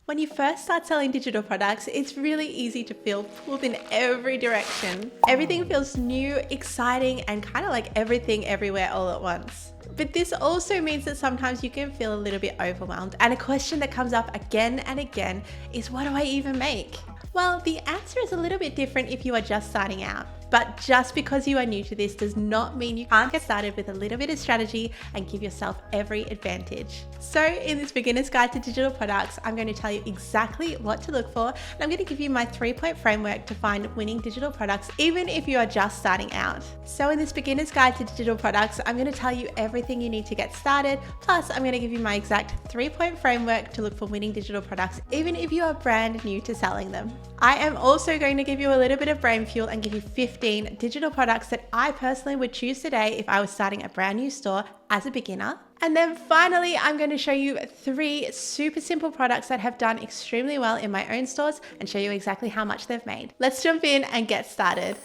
When you first start selling digital products, it's really easy to feel pulled in every direction. Everything feels new, exciting, and kind of like everything everywhere all at once. But this also means that sometimes you can feel a little bit overwhelmed, and a question that comes up again and again is, what do I even make? Well, the answer is a little bit different if you are just starting out. But just because you are new to this does not mean you can't get started with a little bit of strategy and give yourself every advantage. So in this beginner's guide to digital products, I'm going to tell you exactly what to look for, and I'm going to give you my 3-point framework to find winning digital products, even if you are just starting out. So in this beginner's guide to digital products, I'm going to tell you everything you need to get started. Plus, I'm going to give you my exact 3-point framework to look for winning digital products, even if you are brand new to selling them. I am also going to give you a little bit of brain fuel and give you 15 digital products that I personally would choose today if I was starting a brand new store as a beginner. And then finally, I'm going to show you 3 super simple products that have done extremely well in my own stores and show you exactly how much they've made. Let's jump in and get started.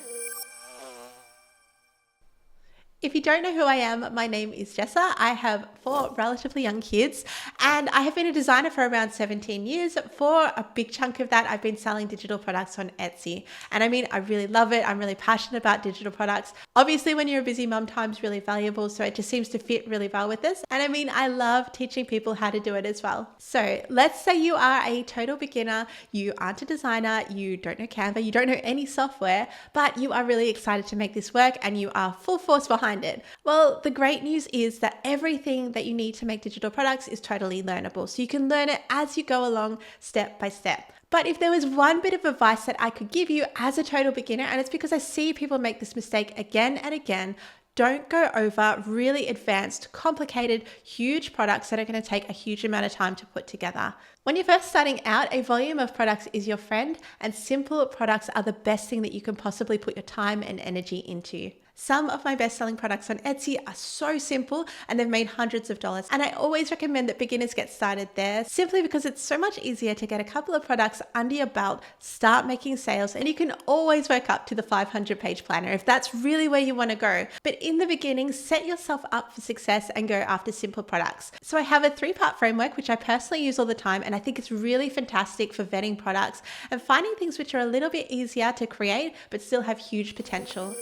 If you don't know who I am, my name is Jessa. I have 4 relatively young kids, and I have been a designer for around 17 years. For a big chunk of that, I've been selling digital products on Etsy. And I mean, I really love it. I'm really passionate about digital products. Obviously, when you're a busy mum, time's really valuable, so it just seems to fit really well with this. And I mean, I love teaching people how to do it as well. So let's say you are a total beginner, you aren't a designer, you don't know Canva, you don't know any software, but you are really excited to make this work and you are full force behind it. Well, the great news is that everything that you need to make digital products is totally learnable. So you can learn it as you go along, step by step. But if there was one bit of advice that I could give you as a total beginner, and it's because I see people make this mistake again and again, don't go over really advanced, complicated, huge products that are going to take a huge amount of time to put together. When you're first starting out, a volume of products is your friend, and simple products are the best thing that you can possibly put your time and energy into. Some of my best-selling products on Etsy are so simple and they've made hundreds of dollars. And I always recommend that beginners get started there simply because it's so much easier to get a couple of products under your belt, start making sales, and you can always work up to the 500-page planner if that's really where you want to go. But in the beginning, set yourself up for success and go after simple products. So I have a 3-part framework, which I personally use all the time, and I think it's really fantastic for vetting products and finding things which are a little bit easier to create but still have huge potential.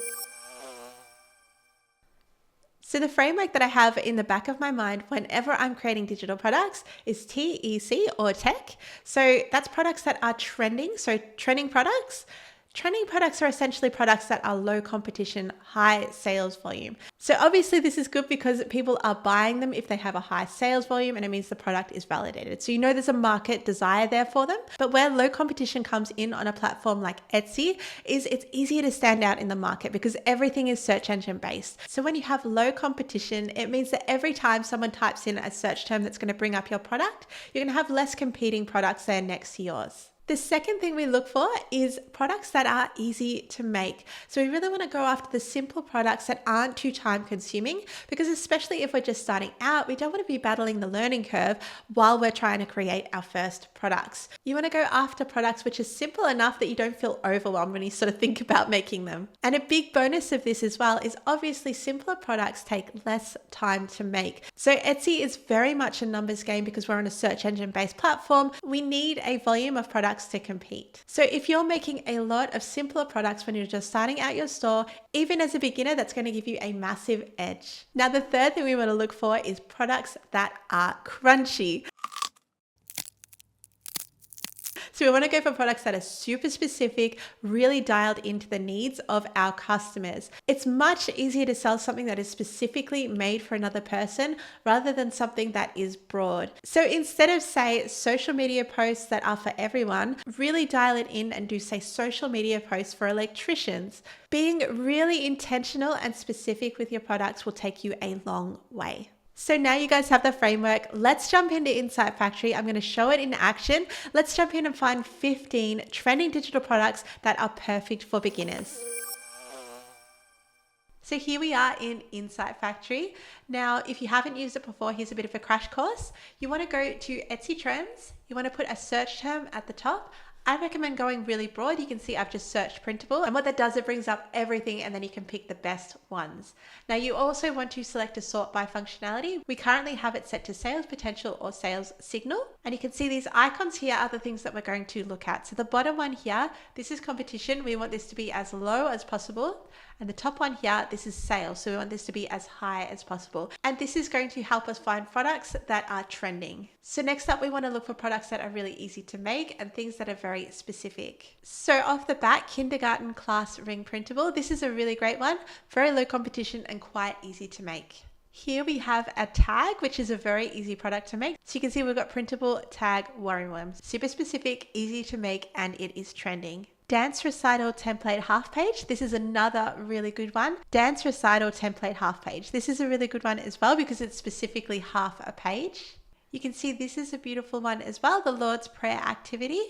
So the framework that I have in the back of my mind whenever I'm creating digital products is TEC or tech. So that's products that are trending. So trending products. Trending products are essentially products that are low competition, high sales volume. So obviously this is good because people are buying them if they have a high sales volume, and it means the product is validated. So you know there's a market desire there for them. But where low competition comes in on a platform like Etsy is it's easier to stand out in the market because everything is search engine based. So when you have low competition, it means that every time someone types in a search term that's going to bring up your product, you're going to have less competing products there next to yours. The second thing we look for is products that are easy to make. So we really want to go after the simple products that aren't too time consuming, because especially if we're just starting out, we don't want to be battling the learning curve while we're trying to create our first products. You want to go after products which are simple enough that you don't feel overwhelmed when you sort of think about making them. And a big bonus of this as well is obviously simpler products take less time to make. So Etsy is very much a numbers game because we're on a search engine based platform. We need a volume of products to compete. So if you're making a lot of simpler products when you're just starting out your store, even as a beginner, that's going to give you a massive edge. Now, the third thing we want to look for is products that are crunchy. So we want to go for products that are super specific, really dialed into the needs of our customers. It's much easier to sell something that is specifically made for another person rather than something that is broad. So instead of say social media posts that are for everyone, really dial it in and do say social media posts for electricians. Being really intentional and specific with your products will take you a long way. So now you guys have the framework. Let's jump into Insight Factory. I'm going to show it in action. Let's jump in and find 15 trending digital products that are perfect for beginners. So here we are in Insight Factory. Now, if you haven't used it before, here's a bit of a crash course. You want to go to Etsy Trends. You want to put a search term at the top. I recommend going really broad. You can see I've just searched printable, and what that does, it brings up everything and then you can pick the best ones. Now you also want to select a sort by functionality. We currently have it set to sales potential or sales signal. And you can see these icons here are the things that we're going to look at. So the bottom one here, this is competition. We want this to be as low as possible. And the top one here, this is sales. So we want this to be as high as possible. And this is going to help us find products that are trending. So next up, we want to look for products that are really easy to make and things that are very specific. So off the bat, kindergarten class ring printable. This is a really great one. Very low competition and quite easy to make. Here we have a tag, which is a very easy product to make. So you can see we've got printable tag worms. Super specific, easy to make, and it is trending. Dance recital template half page. This is another really good one. Dance recital template half page. This is a really good one as well because it's specifically half a page. You can see this is a beautiful one as well. The Lord's Prayer activity,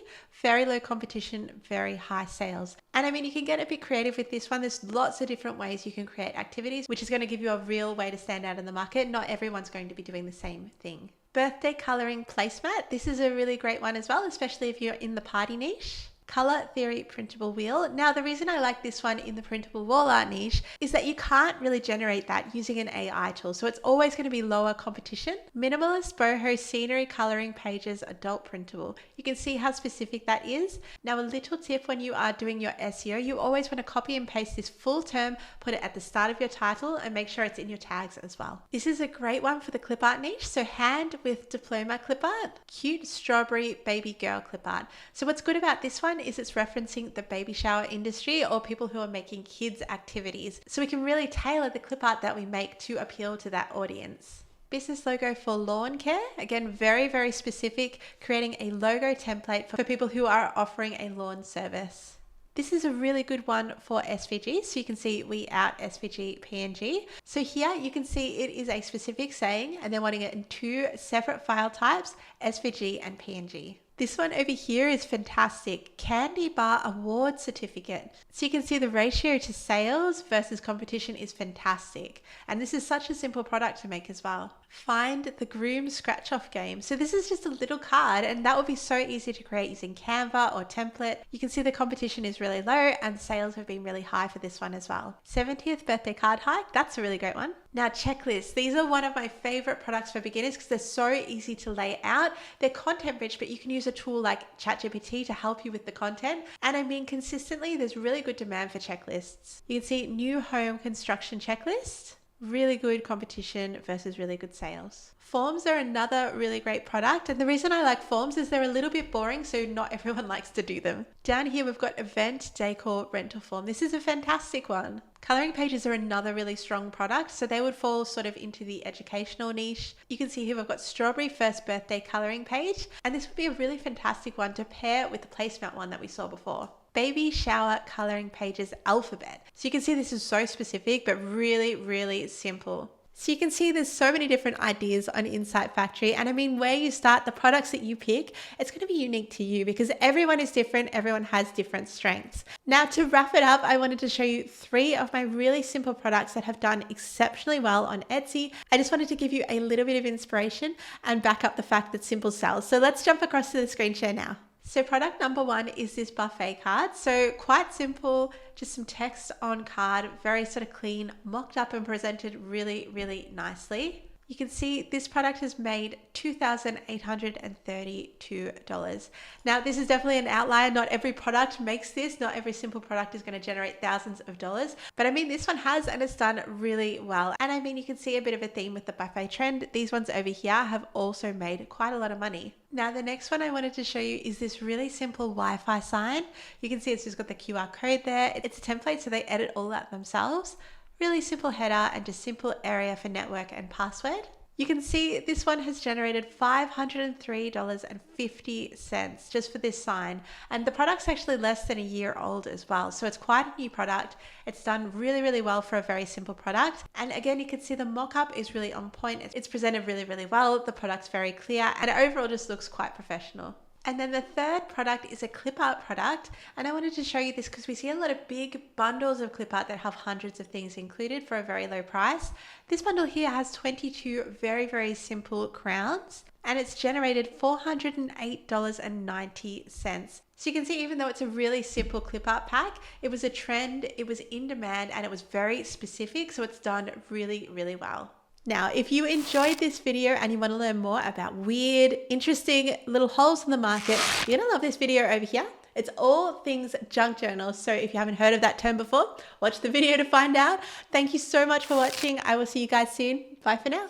very low competition, very high sales. And I mean, you can get a bit creative with this one. There's lots of different ways you can create activities, which is going to give you a real way to stand out in the market. Not everyone's going to be doing the same thing. Birthday coloring placemat. This is a really great one as well, especially if you're in the party niche. Color Theory printable wheel. Now, the reason I like this one in the printable wall art niche is that you can't really generate that using an AI tool. So it's always going to be lower competition. Minimalist boho scenery coloring pages adult printable. You can see how specific that is. Now, a little tip when you are doing your SEO, you always want to copy and paste this full term, put it at the start of your title and make sure it's in your tags as well. This is a great one for the clip art niche. So hand with diploma clip art, cute strawberry baby girl clip art. So what's good about this one is it's referencing the baby shower industry or people who are making kids activities. So we can really tailor the clip art that we make to appeal to that audience. Business logo for lawn care. Again, very, very specific, creating a logo template for people who are offering a lawn service. This is a really good one for SVG. So you can see we out SVG PNG. So here you can see it is a specific saying and they're wanting it in two separate file types, SVG and PNG. This one over here is fantastic. Candy Bar Award Certificate. So you can see the ratio to sales versus competition is fantastic. And this is such a simple product to make as well. Find the Groom Scratch Off game. So this is just a little card and that would be so easy to create using Canva or template. You can see the competition is really low and sales have been really high for this one as well. 70th birthday card hike. That's a really great one. Now checklists. These are one of my favorite products for beginners because they're so easy to lay out. They're content rich, but you can use a tool like ChatGPT to help you with the content. And I mean, consistently, there's really good demand for checklists. You can see new home construction checklist. Really good competition versus really good sales. Forms are another really great product. And the reason I like forms is they're a little bit boring, so not everyone likes to do them. Down here, we've got event decor rental form. This is a fantastic one. Coloring pages are another really strong product. So they would fall sort of into the educational niche. You can see here we've got strawberry first birthday coloring page. And this would be a really fantastic one to pair with the placemat one that we saw before. Baby shower coloring pages alphabet. So you can see this is so specific, but really, really simple. So you can see there's so many different ideas on Insight Factory. And I mean, where you start, the products that you pick, it's going to be unique to you because everyone is different. Everyone has different strengths. Now to wrap it up, I wanted to show you 3 of my really simple products that have done exceptionally well on Etsy. I just wanted to give you a little bit of inspiration and back up the fact that simple sells. So let's jump across to the screen share now. So product number 1 is this buffet card. So quite simple, just some text on card, very sort of clean, mocked up and presented really, really nicely. You can see this product has made $2,832. Now, this is definitely an outlier. Not every product makes this. Not every simple product is going to generate thousands of dollars. But I mean, this one has, and it's done really well. And I mean, you can see a bit of a theme with the buffet trend. These ones over here have also made quite a lot of money. Now, the next one I wanted to show you is this really simple Wi-Fi sign. You can see it's just got the QR code there. It's a template, so they edit all that themselves. Really simple header and just simple area for network and password. You can see this one has generated $503.50 just for this sign. And the product's actually less than a year old as well. So it's quite a new product. It's done really, really well for a very simple product. And again, you can see the mock-up is really on point. It's presented really, really well. The product's very clear and it overall just looks quite professional. And then the third product is a clip art product. And I wanted to show you this because we see a lot of big bundles of clip art that have hundreds of things included for a very low price. This bundle here has 22 very, very simple crowns and it's generated $408.90. So you can see, even though it's a really simple clip art pack, it was a trend, it was in demand and it was very specific. So it's done really, really well. Now, if you enjoyed this video and you want to learn more about weird, interesting little holes in the market, you're going to love this video over here. It's all things junk journals. So if you haven't heard of that term before, watch the video to find out. Thank you so much for watching. I will see you guys soon. Bye for now.